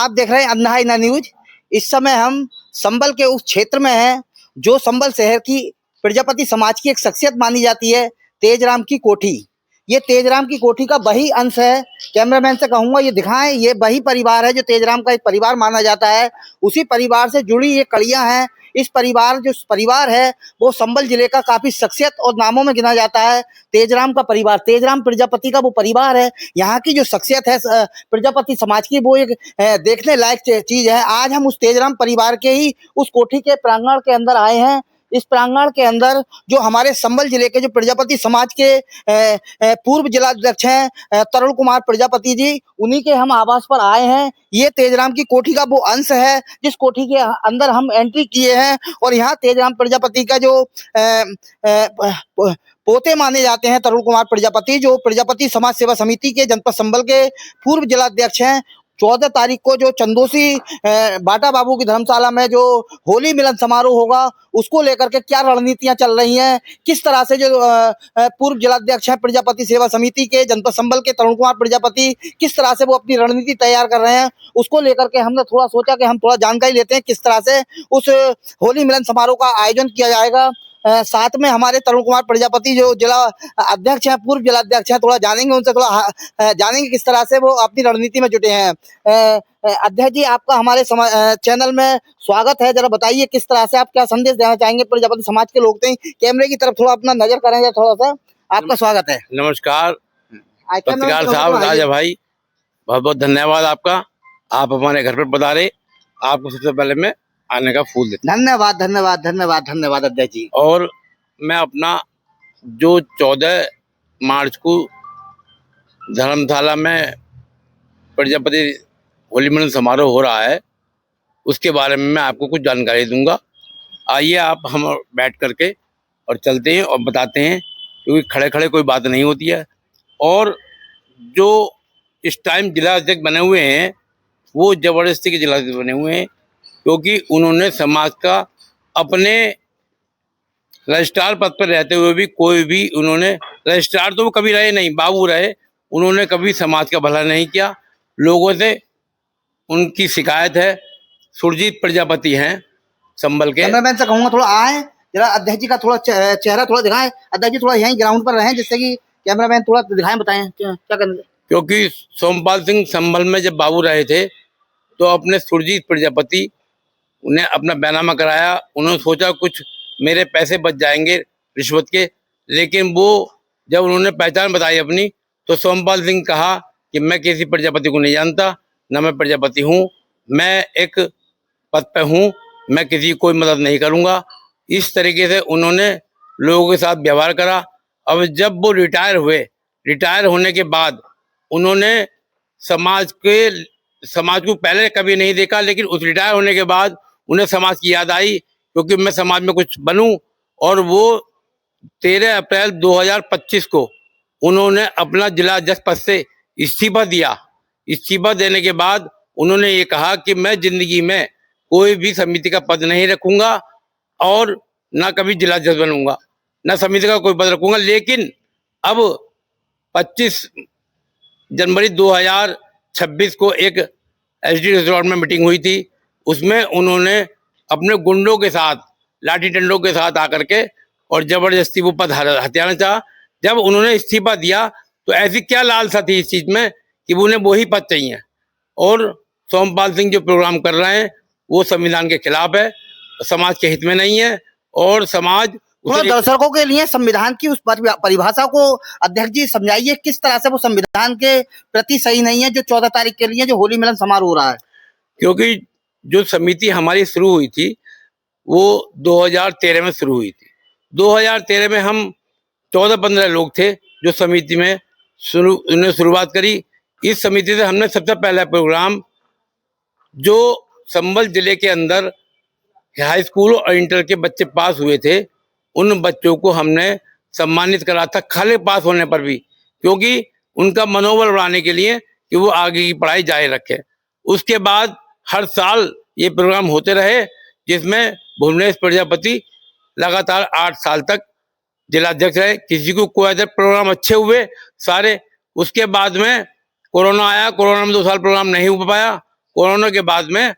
आप देख रहे हैं अन्ना है ना न्यूज। इस समय हम संबल के उस क्षेत्र में हैं जो संबल शहर की प्रजापति समाज की एक शख्सियत मानी जाती है, तेजराम की कोठी। ये तेजराम की कोठी का वही अंश है। कैमरामैन से कहूंगा ये दिखाएं, ये वही परिवार है जो तेजराम का एक परिवार माना जाता है। उसी परिवार से जुड़ी ये कड़ियां हैं। इस परिवार है वो संबल जिले का काफी शख्सियत और नामों में गिना जाता है। तेजराम का परिवार, तेजराम प्रजापति का वो परिवार है। यहाँ की जो शख्सियत है प्रजापति समाज की, वो एक देखने लायक चीज है। आज हम उस तेजराम परिवार के ही उस कोठी के प्रांगण के अंदर आए हैं। इस प्रांगण के अंदर जो हमारे संबल जिले के जो प्रजापति समाज के पूर्व जिलाध्यक्ष हैं तरुण कुमार प्रजापति जी, उन्हीं के हम आवास पर आए हैं। ये तेजराम की कोठी का वो अंश है जिस कोठी के अंदर हम एंट्री किए हैं और यहाँ तेजराम प्रजापति का जो पोते माने जाते हैं तरुण कुमार प्रजापति, जो प्रजापति समाज सेवा समिति के जनपद संबल के पूर्व जिलाध्यक्ष हैं। 14 तारीख को जो चंदोसी बाटा बाबू की धर्मशाला में जो होली मिलन समारोह होगा, उसको लेकर के क्या रणनीतियां चल रही हैं, किस तरह से जो पूर्व जिलाध्यक्ष हैं प्रजापति सेवा समिति के जनपद संबल के तरुण कुमार प्रजापति, किस तरह से वो अपनी रणनीति तैयार कर रहे हैं, उसको लेकर के हमने थोड़ा सोचा कि हम थोड़ा जानकारी लेते हैं किस तरह से उस होली मिलन समारोह का आयोजन किया जाएगा। साथ में हमारे तरुण कुमार प्रजापति जो जिला अध्यक्ष हैं, पूर्व जिलाध्यक्ष हैं, थोड़ा जानेंगे उनसे, थोड़ा जानेंगे किस तरह से वो अपनी रणनीति में जुटे हैं। अध्यक्ष जी, आपका हमारे चैनल में स्वागत है। जरा बताइए किस तरह से आप क्या संदेश देना चाहेंगे प्रजापति समाज के लोग। कैमरे की तरफ थोड़ा अपना नजर करेंगे, थोड़ा सा आपका स्वागत है। नमस्कार पत्रकार साहब, राजा भाई, बहुत बहुत धन्यवाद आपका। आप हमारे घर पर पधारे, आपको सबसे पहले मैं आने का फूल देता। धन्यवाद धन्यवाद धन्यवाद धन्यवाद अध्यक्ष जी। और मैं अपना जो 14 मार्च को धर्मशाला में प्रजापति होली मिलन समारोह हो रहा है, उसके बारे में मैं आपको कुछ जानकारी दूंगा। आइए आप हम बैठ करके और चलते हैं और बताते हैं, क्योंकि खड़े खड़े कोई बात नहीं होती है। और जो इस टाइम जिला अध्यक्ष बने हुए हैं वो जबरदस्ती के जिला अध्यक्ष बने हुए हैं, क्योंकि उन्होंने समाज का अपने रजिस्ट्रार पद पर रहते हुए भी कोई भी, उन्होंने रजिस्ट्रार तो वो कभी रहे नहीं, बाबू रहे, उन्होंने कभी समाज का भला नहीं किया। लोगों से उनकी शिकायत है। सुरजीत प्रजापति हैं संबल के। कैमरामैन से कहूंगा थोड़ा आए, जरा अध्यक्ष जी का थोड़ा चेहरा थोड़ा दिखाएं। अध्यक्ष जी थोड़ा यहीं ग्राउंड पर रहें, जिससे कि कैमरामैन थोड़ा दिखाएं, बताएं क्या करना। क्योंकि सोमपाल सिंह संभल में जब बाबू रहे थे तो अपने सुरजीत प्रजापति उन्हें अपना बैनामा कराया। उन्होंने सोचा कुछ मेरे पैसे बच जाएंगे रिश्वत के, लेकिन वो जब उन्होंने पहचान बताई अपनी, तो सोमपाल सिंह कहा कि मैं किसी प्रजापति को नहीं जानता, न मैं प्रजापति हूँ, मैं एक पद पे हूँ, मैं किसी की कोई मदद नहीं करूँगा। इस तरीके से उन्होंने लोगों के साथ व्यवहार करा। अब जब वो रिटायर हुए, रिटायर होने के बाद उन्होंने समाज को पहले कभी नहीं देखा, लेकिन उस रिटायर होने के बाद उन्हें समाज की याद आई, क्योंकि मैं समाज में कुछ बनूं। और वो 13 अप्रैल 2025 को उन्होंने अपना जिला अध्यक्ष पद से इस्तीफा दिया। इस्तीफा देने के बाद उन्होंने ये कहा कि मैं जिंदगी में कोई भी समिति का पद नहीं रखूंगा और ना कभी जिला अध्यक्ष बनूंगा, ना समिति का कोई पद रखूंगा। लेकिन अब 25 जनवरी 2026 को एक एसडी रिजॉर्ट में मीटिंग हुई थी। उसमें उन्होंने अपने गुंडों के साथ, लाठी डंडों के साथ आकर के और जबरदस्ती वो पद हथियाना चाहा। जब उन्होंने इस्तीफा दिया तो ऐसी क्या लालसा थी इस चीज में कि उन्हें वही पद चाहिए। और सोमपाल सिंह जो प्रोग्राम कर रहे हैं वो संविधान के खिलाफ है, समाज के हित में नहीं है। और समाज दर्शकों के लिए संविधान की उस परिभाषा को अध्यक्ष जी समझाइए, किस तरह से वो संविधान के प्रति सही नहीं है जो 14 तारीख के लिए जो होली मिलन समारोह हो रहा है। क्योंकि जो समिति हमारी शुरू हुई थी वो 2013 में शुरू हुई थी। 2013 में हम 14-15 लोग थे जो समिति में शुरुआत करी। इस समिति से हमने सबसे पहला प्रोग्राम जो संबल जिले के अंदर हाई स्कूल और इंटर के बच्चे पास हुए थे, उन बच्चों को हमने सम्मानित करा था, खाली पास होने पर भी, क्योंकि उनका मनोबल बढ़ाने के लिए कि वो आगे की पढ़ाई जारी रखें। उसके बाद हर साल ये प्रोग्राम होते रहे, जिसमें भुवनेश प्रजापति लगातार 8 साल तक जिलाध्यक्ष रहे। किसी को कोई ऐसे प्रोग्राम अच्छे हुए सारे। उसके बाद में कोरोना आया, कोरोना में 2 साल प्रोग्राम नहीं हो पाया। कोरोना के बाद में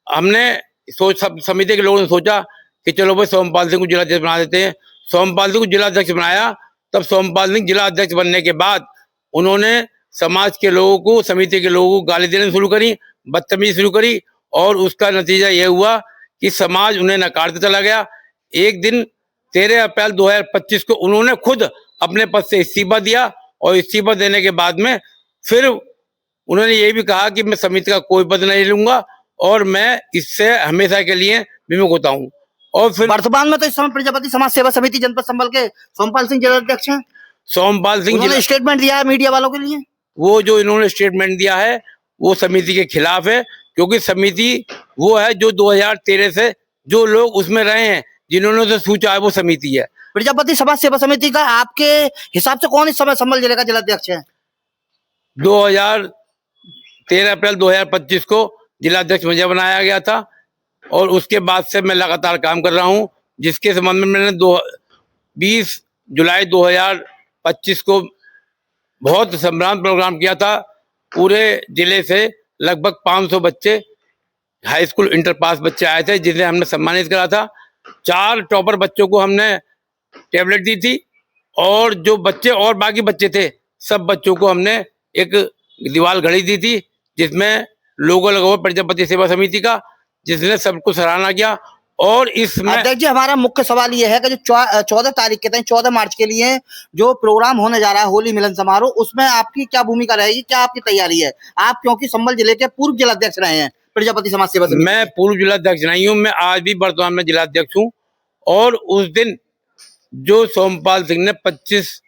हमने समिति के लोगों ने सोचा कि चलो भाई सोमपाल सिंह को जिला अध्यक्ष बना देते हैं। सोमपाल सिंह को जिला अध्यक्ष बनाया। तब सोमपाल सिंह जिला अध्यक्ष बनने के बाद उन्होंने समाज के लोगों को, समिति के लोगों को गाली देना शुरू करी, बदतमीजी शुरू करी, और उसका नतीजा यह हुआ कि समाज उन्हें नकारता चला गया। एक दिन 13 अप्रैल 2025 को उन्होंने खुद अपने पद से इस्तीफा दिया, और इस्तीफा देने के बाद में फिर उन्होंने ये भी कहा कि मैं समिति का कोई पद नहीं लूंगा और मैं इससे हमेशा के लिए विमुख होता हूँ। और फिर वर्तमान में तो इस समय प्रजापति समाज सेवा समिति जनपद संबल के सोमपाल सिंह जिला अध्यक्ष हैं। सोमपाल सिंह उन्होंने स्टेटमेंट दिया है मीडिया वालों के लिए। वो जो इन्होंने स्टेटमेंट दिया है वो समिति के खिलाफ है, क्योंकि समिति वो है जो 2013 से जो लोग उसमें रहे हैं, जिन्होंने उसे सोचा है, वो समिति है। प्रजापति समाज सेवा समिति का आपके हिसाब से कौन इस समय संबल जिले का जिला अध्यक्ष है? 13 अप्रैल 2025 को जिला अध्यक्ष मुझे बनाया गया था, और उसके बाद से मैं लगातार काम कर रहा हूं, जिसके संबंध में मैंने 20 जुलाई 2025 को बहुत संभ्रांत प्रोग्राम किया था। पूरे जिले से लगभग 500 बच्चे, हाई स्कूल इंटर पास बच्चे आए थे, जिन्हें हमने सम्मानित करा था। 4 टॉपर बच्चों को हमने टैबलेट दी थी, और जो बच्चे और बाकी बच्चे थे सब बच्चों को हमने एक दीवार घड़ी दी थी, जिसमें लोगो लगा हुआ प्रजापति सेवा समिति का, जिसने सबको सराहना किया। और इसमें अध्यक्ष जी, हमारा मुख्य सवाल ये है कि जो 14 तारीख के 14 मार्च के लिए जो प्रोग्राम होने जा रहा है होली मिलन समारोह, उसमें आपकी क्या भूमिका रहेगी, क्या आपकी तैयारी है? आप क्योंकि संबल जिले के पूर्व जिलाध्यक्ष रहे हैं प्रजापति समाज सेवा समिति। मैं पूर्व जिलाध्यक्ष नहीं हूँ, मैं आज भी वर्तमान में जिलाध्यक्ष हूँ। और उस दिन जो सोमपाल सिंह ने 25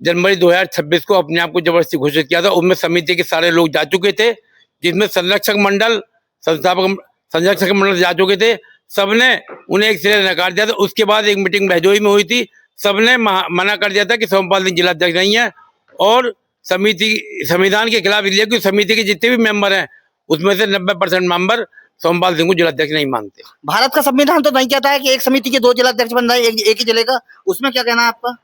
जनवरी 2026 को अपने आप को जबरदस्ती घोषित किया था, उसमें समिति के सारे लोग जा चुके थे, जिसमें संरक्षक मंडल, संरक्षक मंडल जा चुके थे। सबने उन्हें एक सिरे नकार दिया था। उसके बाद एक मीटिंग भैजोई में हुई थी, सबने मना कर दिया था कि सोमपाल सिंह जिलाध्यक्ष नहीं है, और समिति संविधान के खिलाफ इसलिए कि समिति के जितने भी मेंबर हैं उसमें से 90% मेंबर सोमपाल सिंह को जिलाध्यक्ष नहीं मानते। भारत का संविधान तो नहीं कहता है कि एक समिति के 2 जिलाध्यक्ष बन रहे हैं एक ही जिले का, उसमें क्या कहना है आपका?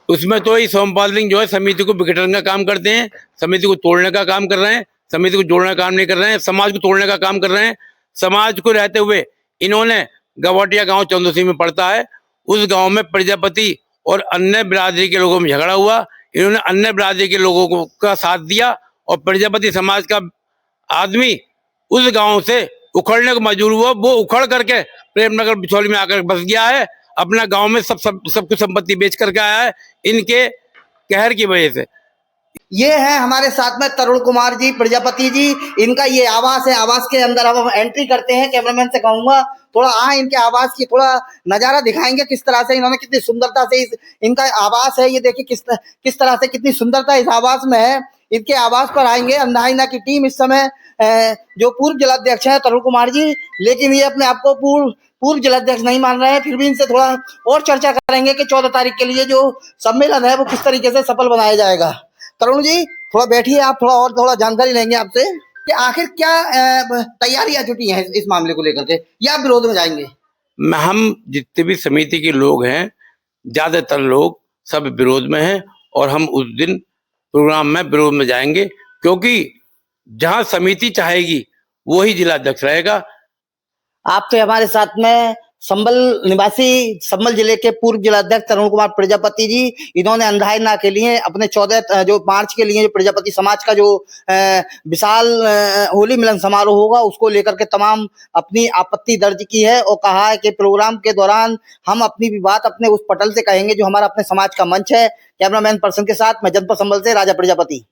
उसमें तो ही सोमपाल सिंह जो है समिति को बिखरने का काम करते हैं, समिति को तोड़ने का काम कर रहे हैं, समिति को जोड़ने का काम नहीं कर रहे हैं, समाज को तोड़ने का काम कर रहे हैं। समाज को रहते हुए इन्होंने गवाटिया गांव चंदोसी में पड़ता है, उस गांव में प्रजापति और अन्य बिरादरी के लोगों में झगड़ा हुआ। इन्होंने अन्य बिरादरी के लोगों को का साथ दिया, और प्रजापति समाज का आदमी उस गांव से उखड़ने को मजबूर हुआ। वो उखड़ करके प्रेमनगर बिछौली में आकर बस गया है, अपना गांव में सब कुछ संपत्ति बेच करके आया है, इनके कहर की वजह से। ये है हमारे साथ में तरुण कुमार जी, प्रजापति जी, इनका ये आवास है। आवास के अंदर अब हम एंट्री करते हैं। कैमरामैन से कहूंगा थोड़ा इनके आवास की थोड़ा नजारा दिखाएंगे, किस तरह से इन्होंने कितनी सुंदरता से इनका आवास है। ये देखिए किस तरह से कितनी सुंदरता इस आवास में है। इनके आवास पर आएंगे। अंधाइना की टीम इस समय जो पूर्व जिलाध्यक्ष है तरुण कुमार जी, लेकिन ये अपने आप को पूर्व जिलाध्यक्ष नहीं मान रहे हैं, फिर भी इनसे थोड़ा और चर्चा करेंगे कि 14 तारीख के लिए जो सम्मेलन है वो किस तरीके से सफल बनाया जाएगा। तरुण जी थोड़ा बैठिए, आप थोड़ा जानकारी लेंगे आपसे कि आखिर क्या तैयारियां जुटी हैं इस मामले को लेकर के, या आप विरोध में जाएंगे? हम जितने भी समिति के लोग हैं, ज्यादातर लोग सब विरोध में हैं, और हम उस दिन प्रोग्राम में विरोध में जाएंगे, क्योंकि जहां समिति चाहेगी वही जिलाध्यक्ष रहेगा। आपके हमारे साथ में संबल निवासी, संबल जिले के पूर्व जिलाध्यक्ष तरुण कुमार प्रजापति जी, इन्होंने अंधाइना के लिए अपने 14 जो मार्च के लिए जो प्रजापति समाज का जो विशाल होली मिलन समारोह होगा उसको लेकर के तमाम अपनी आपत्ति दर्ज की है, और कहा है कि प्रोग्राम के दौरान हम अपनी भी बात अपने उस पटल से कहेंगे जो हमारा अपने समाज का मंच है। कैमरामैन पर्सन के साथ मैं जनपद संबल से राजा प्रजापति।